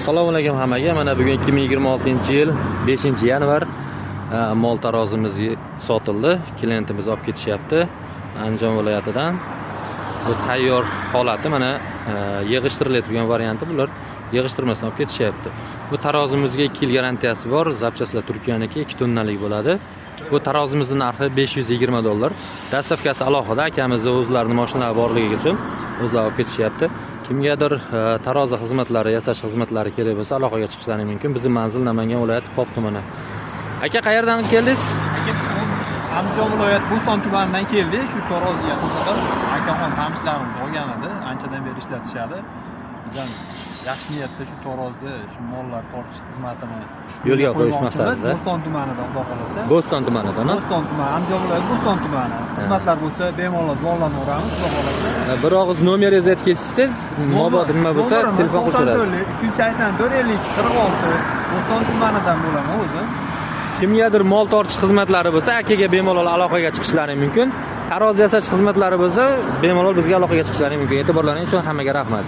Assalomu alaykum hammaga. Mana bugun 2026-yil 5-yanvar mol tarozimiz sotildi. Klientimiz olib ketishyapti Andijon viloyatidan. Bu tayyor holati, mana yig'ishtiriladigan varianti. Bular yig'ishtirmasdan olib ketishyapti. Bu tarozimizga 2 yil garantiyasi bor. Zapchastlar Turkiyaniki, 2 tonnalik bo'ladi. Bu tarozimizning narxi $520. Dastavkasi alohida, akamizni o'zlarining mashinalari borligi uchun o'zlari olib ketishyapti. Kimgadir tarozi xizmatlari, yasash xizmatlari kerak bo'lsa, aloqaga chiqishlari mumkin. Bizning manzil Namangan viloyati Pop tumani. Aka, qayerdan keldingiz? Andijon viloyati Bo'ston tumanidan keldik. Shu taroziga qiziqib, akaxon tanishlarimiz olgan edi. Anchadan beri ishlatishadi. Biz ham yaxshi niyatda shu tarozda shu mollar tortish xizmatini yo'lga qo'yish maqsadida. Bo'ston tumanida Xudo xolasa. Bo'ston tumanidan, ha? Bo'ston tumani, Andijon viloyati Bo'ston tumani. Xizmatlar bo'lsa, bemalol bog'lanaveramiz, Xudo xolasa. Bir og'iz nomeringizni aytgansiz, mobot nima bo'lsa, telefon qo'shiladi. 384 52 46 Bo'ston tumanidan bo'laman o'zim. Kimgadir mol tortish xizmatlari bo'lsa, akaga bemalol aloqaga chiqishlari mumkin. Tarozi yasash xizmatlari bo'lsa, bemalol bizga aloqaga chiqishlari mumkin. E'tiborlaringiz uchun hammaga rahmat.